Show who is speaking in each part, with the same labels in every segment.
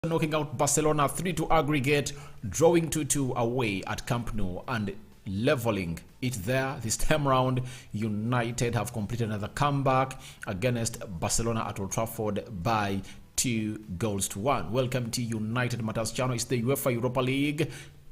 Speaker 1: knocking out Barcelona 3-2 aggregate, drawing 2-2 away at Camp Nou and leveling it there. This time round, United have completed another comeback against Barcelona at Old Trafford by 2-1. Welcome to United Matters channel. It's the UEFA Europa League.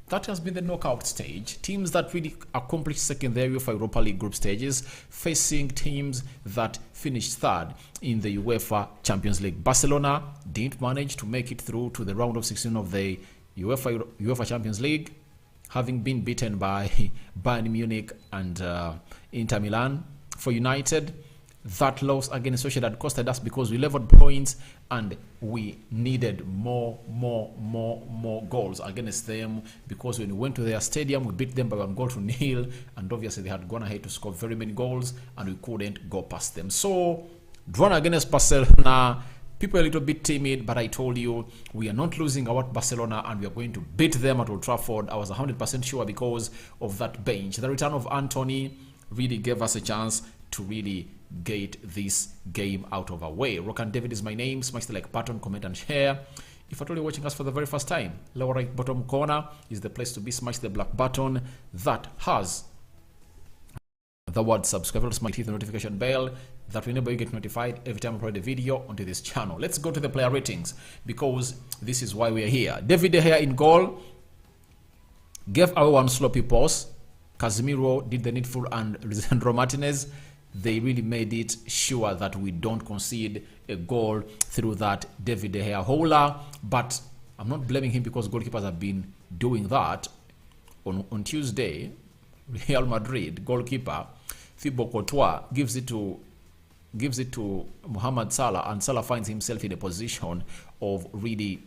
Speaker 1: That has been the knockout stage. Teams that really accomplished second their UEFA Europa League group stages facing teams that finished third in the UEFA Champions League. Barcelona didn't manage to make it through to the round of 16 of the UEFA Champions League, having been beaten by Bayern Munich and Inter Milan. For United, that loss against Sociedad costed us because we leveled points and we needed more goals against them, because when we went to their stadium, we beat them by 1-0, and obviously they had gone ahead to score very many goals and we couldn't go past them. So, drawn against Barcelona, people are a little bit timid, but I told you we are not losing our Barcelona and we are going to beat them at Old Trafford. I was 100% sure because of that bench. The return of Antony really gave us a chance to really get this game out of our way. Rock and David is my name. Smash the like button, comment and share. If you're only watching us for the very first time, lower right bottom corner is the place to be. Smash the black button that has the word subscribe. Smash the notification bell that whenever you get notified every time I upload a video onto this channel. Let's go to the player ratings, because this is why we are here. David De Gea in goal gave away one sloppy pass. Casemiro did the needful, and Varane Martinez, they really made it sure that we don't concede a goal through that David De Gea holer. But I'm not blaming him, because goalkeepers have been doing that. On Tuesday, Real Madrid goalkeeper Thibaut Courtois gives it to Mohamed Salah, and Salah finds himself in a position of really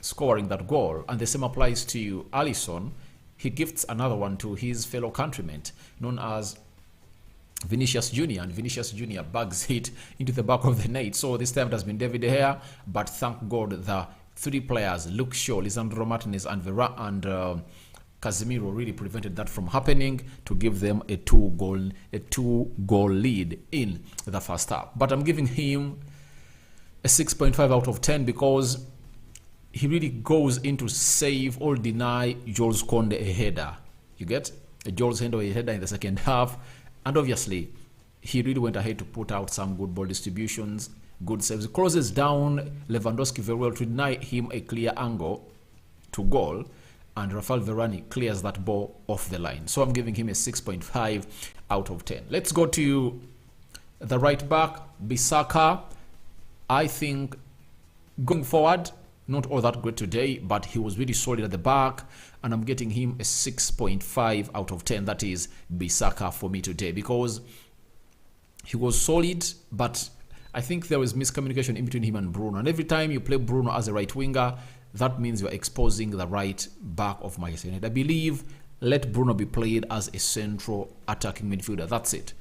Speaker 1: scoring that goal. And the same applies to Alisson. He gifts another one to his fellow countryman known as Vinicius Jr., and Vinicius Jr. bags it into the back of the net. So this time it has been David De Gea, but thank God the three players, Luke Shaw, Lisandro Martinez and Casemiro, really prevented that from happening to give them a two-goal lead in the first half. But I'm giving him a 6.5 out of 10 because he really goes into save or deny Jules Koundé a header. You get a Jules Koundé a header in the second half. And obviously, he really went ahead to put out some good ball distributions, good saves. He closes down Lewandowski very well to deny him a clear angle to goal. And Rafael Varane clears that ball off the line. So I'm giving him a 6.5 out of 10. Let's go to the right back, Bissaka. I think going forward, not all that great today, but he was really solid at the back, and I'm getting him a 6.5 out of 10. That is Bissaka for me today, because he was solid, but I think there was miscommunication in between him and Bruno. And every time you play Bruno as a right winger, that means you're exposing the right back of Manchester United. I believe let Bruno be played as a central attacking midfielder. That's it.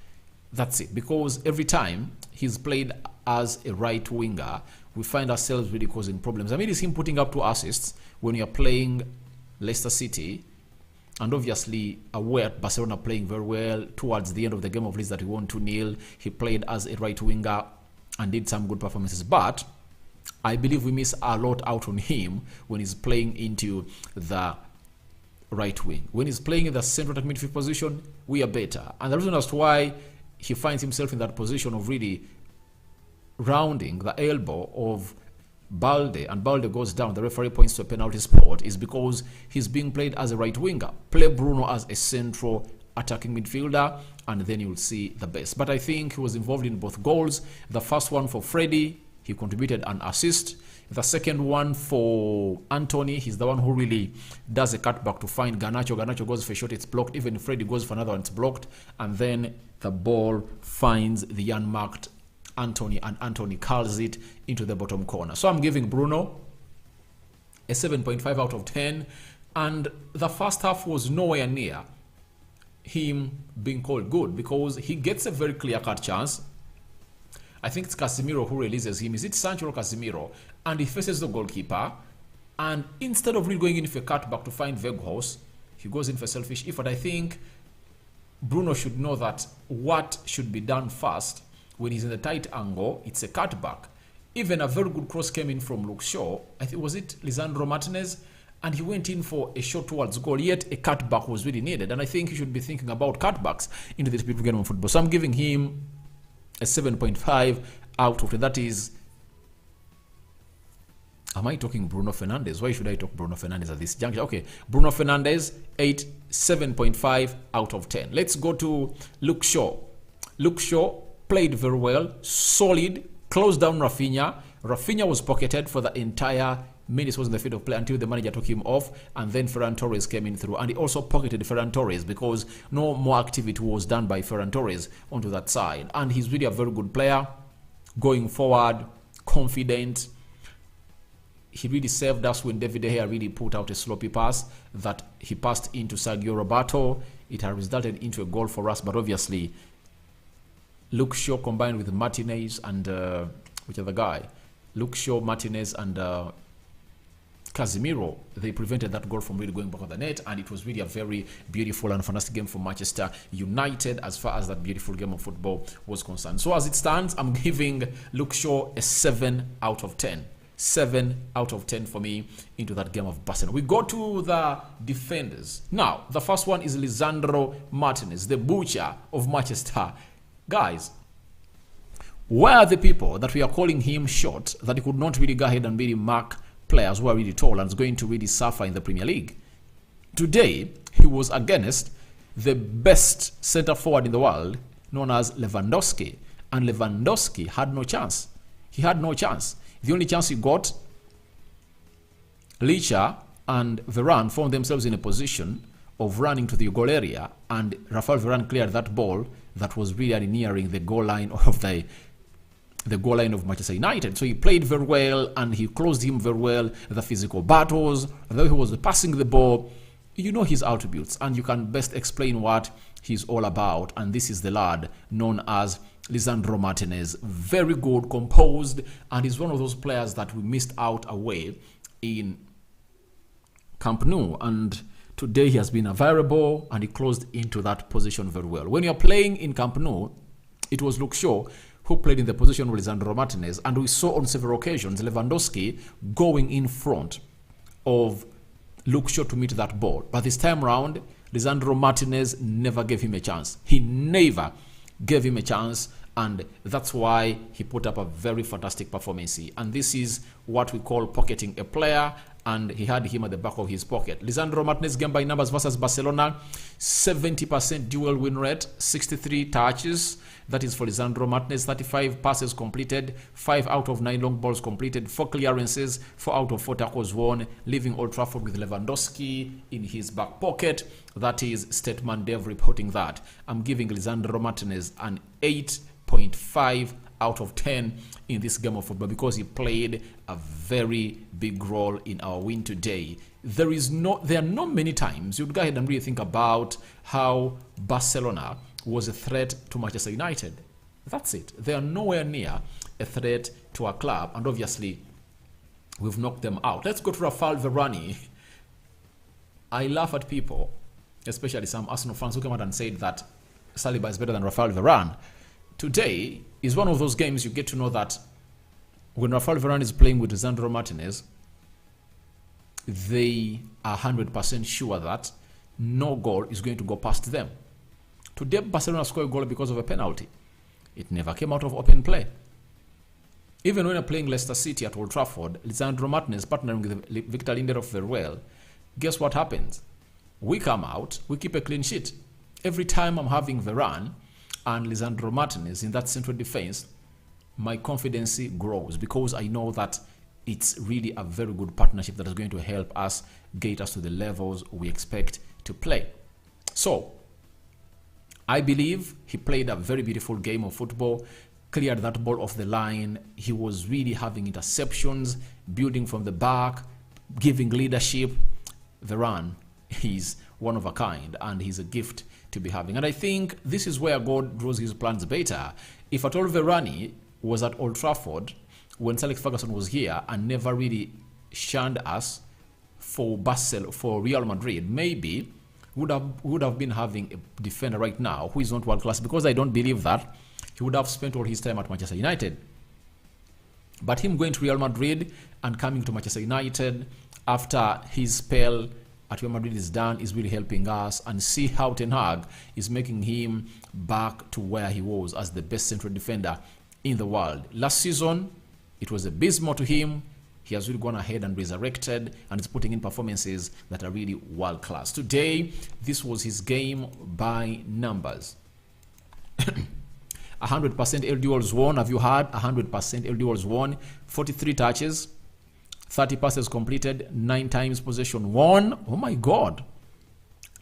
Speaker 1: That's it. Because every time he's played as a right winger, we find ourselves really causing problems. I mean, it's him putting up 2 assists when you're playing Leicester City, and obviously aware Barcelona playing very well. Towards the end of the game of Leeds that he won 2-0, he played as a right winger and did some good performances. But I believe we miss a lot out on him when he's playing into the right wing. When he's playing in the central attack midfield position, we are better. And the reason as to why he finds himself in that position of really rounding the elbow of Balde, and Balde goes down, the referee points to a penalty spot, is because he's being played as a right winger. Play Bruno as a central attacking midfielder, and then you'll see the best. But I think he was involved in both goals. The first one for Freddy, he contributed an assist. The second one for Antony, he's the one who really does a cutback to find Garnacho. Garnacho goes for a shot, it's blocked. Even Freddy goes for another one, it's blocked. And then the ball finds the unmarked Antony, and Antony curls it into the bottom corner. So I'm giving Bruno a 7.5 out of 10. And the first half was nowhere near him being called good, because he gets a very clear-cut chance. I think it's Casemiro who releases him. Is it Sancho or Casemiro? And he faces the goalkeeper. And instead of really going in for a cutback to find Weghorst, he goes in for selfish effort. I think Bruno should know that what should be done first when he's in the tight angle, it's a cutback. Even a very good cross came in from Luke Shaw. I think, was it Lisandro Martinez? And he went in for a shot towards goal, yet a cutback was really needed. And I think you should be thinking about cutbacks into this beautiful game of football. So I'm giving him a 7.5 out of 10. That is, am I talking Bruno Fernandes? Why should I talk Bruno Fernandes at this juncture? Okay, Bruno Fernandes, 7.5 out of 10. Let's go to Luke Shaw. Luke Shaw played very well, solid, closed down Rafinha. Rafinha was pocketed for the entire minutes was in the field of play until the manager took him off, and then Ferran Torres came in through, and he also pocketed Ferran Torres because no more activity was done by Ferran Torres onto that side. And he's really a very good player, going forward, confident. He really saved us when David De Gea really put out a sloppy pass that he passed into Sergio Roberto. It had resulted into a goal for us, but obviously Luke Shaw combined with Martinez and which other guy? Luke Shaw, Martinez, and Casemiro, they prevented that goal from really going back on the net, and it was really a very beautiful and fantastic game for Manchester United as far as that beautiful game of football was concerned. So as it stands, I'm giving Luke Shaw a 7 out of 10. 7 out of 10 for me into that game of Barcelona. We go to the defenders. Now, the first one is Lisandro Martinez, the butcher of Manchester. Guys, where are the people that we are calling him short, that he could not really go ahead and really mark players who are really tall and is going to really suffer in the Premier League? Today, he was against the best centre forward in the world, known as Lewandowski. And Lewandowski had no chance. He had no chance. The only chance he got, Licha and Varane found themselves in a position of running to the goal area, and Rafael Varane cleared that ball that was really nearing the goal line of the goal line of Manchester United. So he played very well, and he closed him very well. The physical battles, the way he was passing the ball, you know his attributes, and you can best explain what he's all about. And this is the lad known as Lisandro Martinez. Very good, composed, and he's one of those players that we missed out away in Camp Nou. And today he has been available, and he closed into that position very well. When you're playing in Camp Nou, it was Luke Shaw who played in the position of Lisandro Martinez, and we saw on several occasions Lewandowski going in front of Luke Shaw to meet that ball. But this time around, Lisandro Martinez never gave him a chance. He never gave him a chance, and that's why he put up a very fantastic performance. And this is what we call pocketing a player, and he had him at the back of his pocket. Lisandro Martinez game by numbers versus Barcelona, 70% dual win rate, 63 touches. That is for Lisandro Martinez, 35 passes completed, 5 out of 9 long balls completed, 4 clearances, 4 out of 4 tackles won, leaving Old Trafford with Lewandowski in his back pocket. That is Statement Dev reporting that. I'm giving Lisandro Martinez an 8.5 out of 10 in this game of football because he played a very big role in our win today. There are not many times you'd go ahead and really think about how Barcelona was a threat to Manchester United. That's it. They are nowhere near a threat to our club, and obviously we've knocked them out. Let's go to Rafael Varane. I laugh at people, especially some Arsenal fans, who came out and said that Saliba is better than Rafael Varane. Today is one of those games you get to know that when Rafael Varane is playing with Lisandro Martinez, they are 100% sure that no goal is going to go past them. Today, Barcelona scored a goal because of a penalty. It never came out of open play. Even when you're playing Leicester City at Old Trafford, Lisandro Martinez partnering with Victor Lindelof very well, guess what happens? We come out, we keep a clean sheet. Every time I'm having Varane and Lisandro Martinez in that central defense, my confidence grows because I know that it's really a very good partnership that is going to help us get us to the levels we expect to play. So, I believe he played a very beautiful game of football, cleared that ball off the line. He was really having interceptions, building from the back, giving leadership. Varane, he's one of a kind, and he's a gift to be having. And I think this is where God draws his plans better. If at all Varane was at Old Trafford when Alex Ferguson was here and never really shunned us for Real Madrid, maybe would have been having a defender right now who is not world class, because I don't believe that he would have spent all his time at Manchester United. But him going to Real Madrid and coming to Manchester United after his spell at Real Madrid is done is really helping us, and see how Ten Hag is making him back to where he was as the best central defender in the world. Last season, it was abysmal to him. He has really gone ahead and resurrected and is putting in performances that are really world class. Today, this was his game by numbers. 100% L duels won. Have you heard? 100% L duels won. 43 touches, 30 passes completed, 9 times possession won. Oh my God.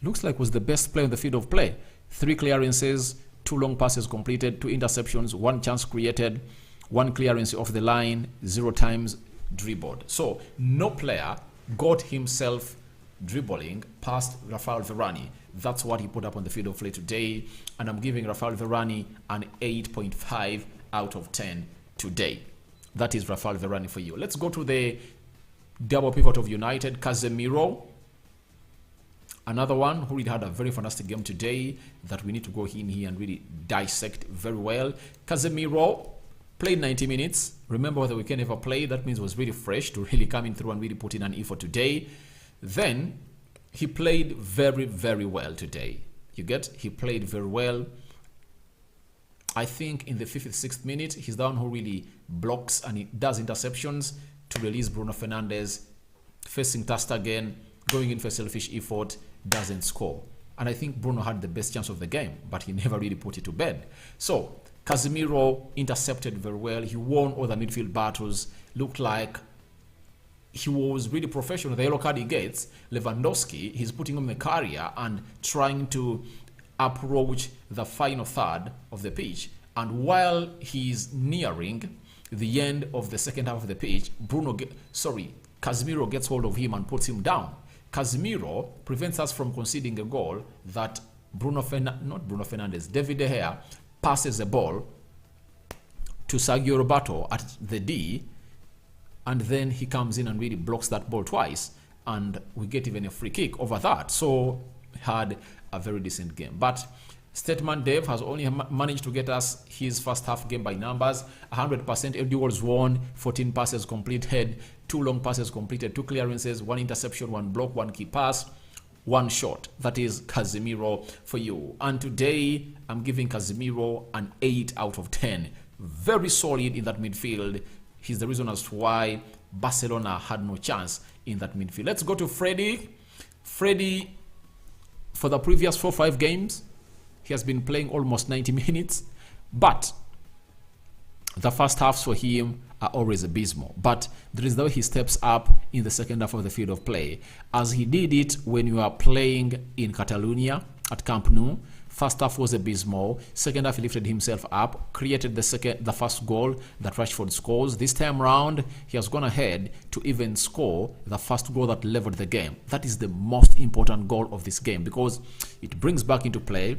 Speaker 1: Looks like was the best player on the field of play. 3 clearances, 2 long passes completed, 2 interceptions, 1 chance created, 1 clearance off the line, 0 times dribbled. So no player got himself dribbling past Rafael Varane. That's what he put up on the field of play today, and I'm giving Rafael Varane an 8.5 out of 10 today. That is Rafael Varane for you. Let's go to the double pivot of United, Casemiro. Another one who really had a very fantastic game today that we need to go in here and really dissect very well. Casemiro played 90 minutes. Remember the weekend ever played. That means was really fresh to really coming through and really put in an effort today. Then he played very, very well today. You get? He played very well. I think in the 56th minute, he's the one who really blocks and he does interceptions to release Bruno Fernandes, facing Ter Stegen, going in for a selfish effort, doesn't score. And I think Bruno had the best chance of the game, but he never really put it to bed. So Casemiro intercepted very well. He won all the midfield battles. Looked like he was really professional. The yellow card he gets, Lewandowski, he's putting him in the carrier and trying to approach the final third of the pitch. And while he's nearing the end of the second half of the pitch, Casemiro gets hold of him and puts him down. Casemiro prevents us from conceding a goal that David De Gea passes the ball to Sergio Roberto at the D, and then he comes in and really blocks that ball twice, and we get even a free kick over that. So had a very decent game. But Statement Dave has only managed to get us his first half game by numbers. 100% L duels won, 14 passes completed, 2 long passes completed, 2 clearances, 1 interception, 1 block, 1 key pass, 1 shot. That is Casemiro for you. And today, I'm giving Casemiro an 8 out of 10. Very solid in that midfield. He's the reason as to why Barcelona had no chance in that midfield. Let's go to Freddy. Freddy, for the previous 4-5 games, he has been playing almost 90 minutes, but the first halves for him are always abysmal. But there is the way he steps up in the second half of the field of play, as he did it when you are playing in Catalonia at Camp Nou. First half was abysmal. Second half, he lifted himself up, created the first goal that Rashford scores. This time round, he has gone ahead to even score the first goal that leveled the game. That is the most important goal of this game, because it brings back into play.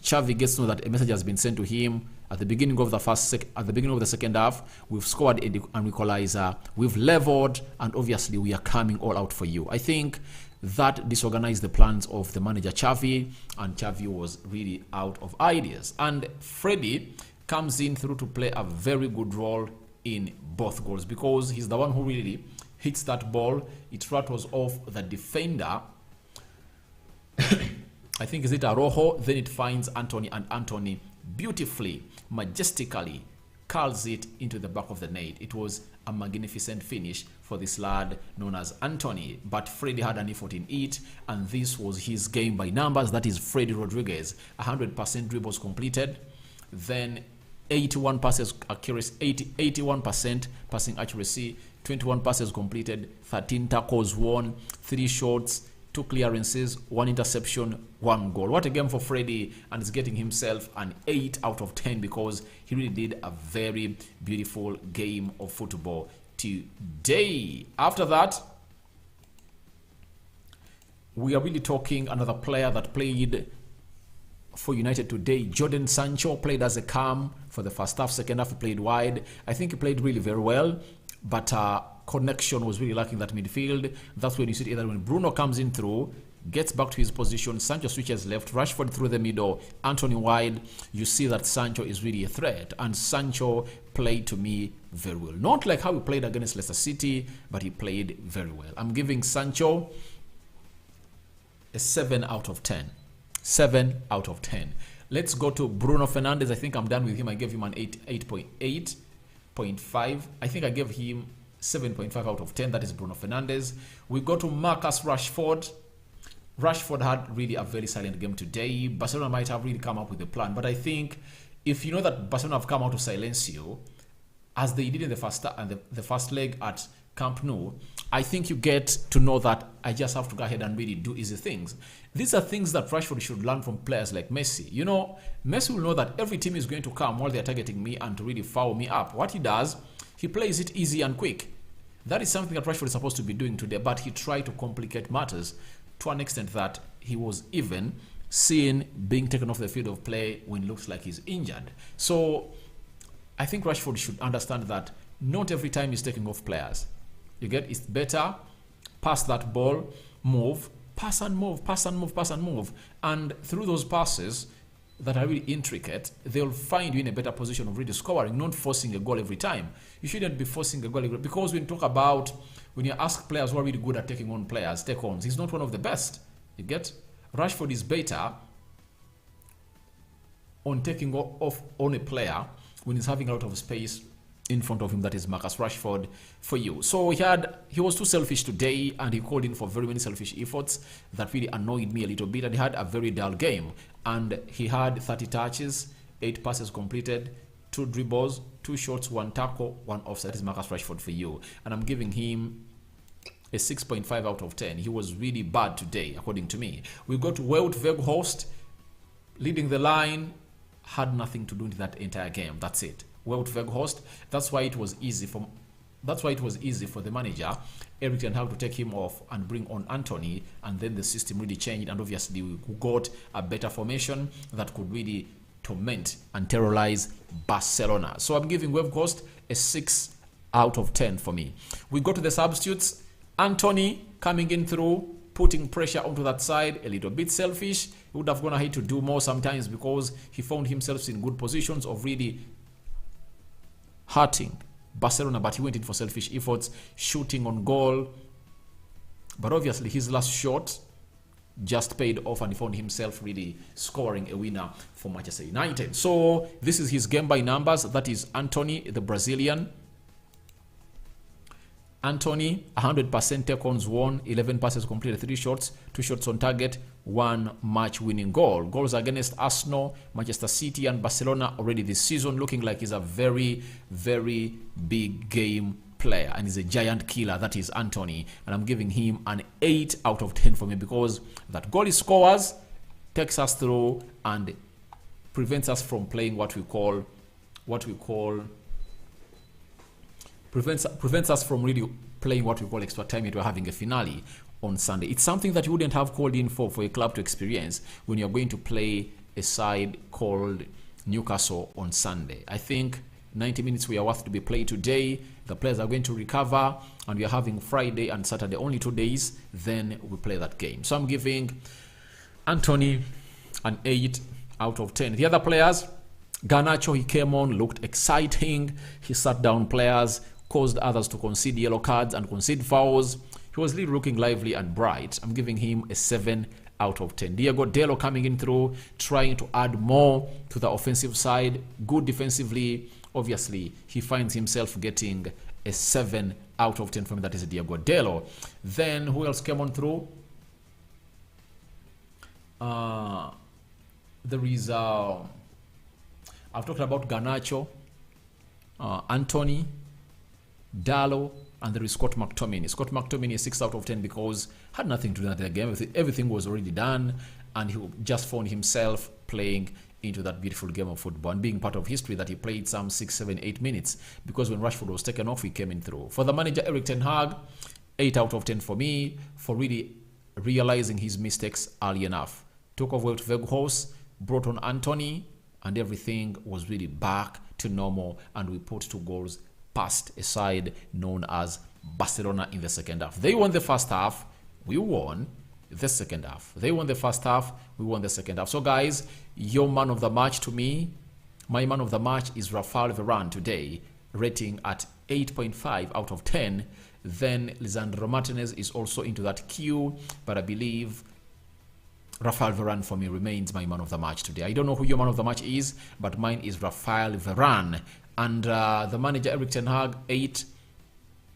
Speaker 1: Xavi gets to know that a message has been sent to him at the beginning of the second half. We've scored an equalizer, we've leveled, and obviously we are coming all out for you. I think that disorganized the plans of the manager Xavi, and Xavi was really out of ideas. And Freddy comes in through to play a very good role in both goals, because he's the one who really hits that ball. It rattles off the defender. I think is it Arojo, then it finds Antony, and Antony beautifully, majestically curls it into the back of the net. It was a magnificent finish for this lad known as Antony, but Freddy had an effort in it, and this was his game by numbers. That is Freddy Rodriguez. 100% dribbles completed, then 81 passes accuracy, 81% passing accuracy, 21 passes completed, 13 tackles won, 3 shots, 2 clearances, 1 interception, 1 goal. What a game for Freddy, and is getting himself an 8 out of 10 because he really did a very beautiful game of football today. After that, we are really talking another player that played for United today. Jadon Sancho played as a cam for the first half. Second half, he played wide. I think he played really very well, but connection was really lacking that midfield. That's when you see either when Bruno comes in through, gets back to his position, Sancho switches left, Rashford through the middle, Antony wide. You see that Sancho is really a threat, and Sancho played to me very well. Not like how he played against Leicester City, but he played very well. I'm giving Sancho a 7 out of 10. 7 out of 10. Let's go to Bruno Fernandes. I think I'm done with him. I gave him an 8.5. I think I gave him 7.5 out of 10. That is Bruno Fernandes. We go to Marcus Rashford. Rashford had really a very silent game today. Barcelona might have really come up with a plan, but I think if you know that Barcelona have come out to silence you, as they did in the first leg at Camp Nou, I think you get to know that I just have to go ahead and really do easy things. These are things that Rashford should learn from players like Messi. You know, Messi will know that every team is going to come while they're targeting me and to really foul me up. What he does, he plays it easy and quick. That is something that Rashford is supposed to be doing today, but he tried to complicate matters to an extent that he was even seen being taken off the field of play when it looks like he's injured. So I think Rashford should understand that not every time he's taking off players. You get, it's better pass that ball, move, pass and move, pass and move, pass and move. And through those passes that are really intricate, they'll find you in a better position of really scoring, not forcing a goal every time. You shouldn't be forcing a goal every, because when you talk about, when you ask players who are really good at taking on players, take-ons, he's not one of the best. You get? Rashford is better on taking off on a player when he's having a lot of space in front of him. That is Marcus Rashford for you. So he was too selfish today, and he called in for very many selfish efforts that really annoyed me a little bit, and he had a very dull game. And he had 30 touches, 8 passes completed, 2 dribbles, 2 shots, 1 tackle, 1 offside. That is Marcus Rashford for you, and I'm giving him a 6.5 out of 10. He was really bad today, according to me. We got Wout Weghorst leading the line, had nothing to do with that entire game. That's it. Wout Weghorst. That's why it was easy for the manager Erik ten Hag to take him off and bring on Antony, and then the system really changed, and obviously we got a better formation that could really torment and terrorize Barcelona. So I'm giving Weghorst a 6 out of 10 for me. We go to the substitutes. Antony coming in through, putting pressure onto that side, a little bit selfish. He would have gone ahead to do more sometimes, because he found himself in good positions of really hurting Barcelona, but he went in for selfish efforts, shooting on goal. But obviously his last shot just paid off, and he found himself really scoring a winner for Manchester United. So this is his game by numbers. That is Antony, the Brazilian. Antony, 100% take-ons won, 11 passes completed, 3 shots, 2 shots on target, 1 match-winning goal. Goals against Arsenal, Manchester City, and Barcelona already this season, looking like he's a very, very big game player, and he's a giant killer. That is Antony, and I'm giving him an 8 out of 10 for me, because that goal he scores takes us through and prevents us from playing prevents us from really playing what we call extra time. We're having a finale on Sunday. It's something that you wouldn't have called in for a club to experience when you're going to play a side called Newcastle on Sunday. I think 90 minutes we are worth to be played today. The players are going to recover, and we are having Friday and Saturday, only 2 days, then we play that game. So I'm giving Antony an 8 out of 10. The other players, Garnacho, he came on, looked exciting. He sat down players, caused others to concede yellow cards and concede fouls. He was really looking lively and bright. I'm giving him a 7 out of 10. Diego Delo coming in through, trying to add more to the offensive side. Good defensively. Obviously, he finds himself getting a 7 out of 10 from him. That is Diego Delo. Then, who else came on through? There is... I've talked about Garnacho, Antony, Dallo, and there is Scott McTominay. Scott McTominay is 6 out of 10 because had nothing to do with the game. Everything was already done, and he just found himself playing into that beautiful game of football and being part of history that he played some 6, 7, 8 minutes, because when Rashford was taken off, he came in through. For the manager, Erik ten Hag, 8 out of 10 for me, for really realizing his mistakes early enough. Took off Wout Weghorst, brought on Antony, and everything was really back to normal, and we put 2 goals past a side known as Barcelona in the second half. They won the first half, we won the second half. They won the first half, we won the second half. So guys, your man of the match to me, my man of the match is Rafael Varane today, rating at 8.5 out of 10. Then Lisandro Martinez is also into that queue, but I believe Rafael Varane for me remains my man of the match today. I don't know who your man of the match is, but mine is Rafael Varane. And the manager, Erik ten Hag, 8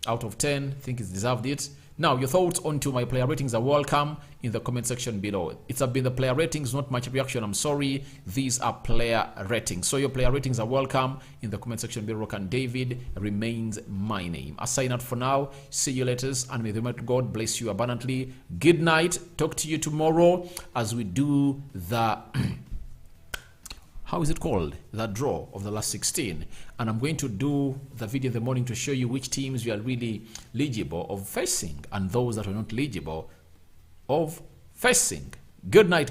Speaker 1: out of 10. I think he's deserved it. Now, your thoughts onto my player ratings are welcome in the comment section below. It's been the player ratings, not much reaction. I'm sorry. These are player ratings. So your player ratings are welcome in the comment section below. And David remains my name. I sign out for now. See you later. And may the Almighty God bless you abundantly. Good night. Talk to you tomorrow as we do the... how is it called? The draw of the last 16. And I'm going to do the video in the morning to show you which teams we are really eligible of facing and those that are not eligible of facing. Good night, guys.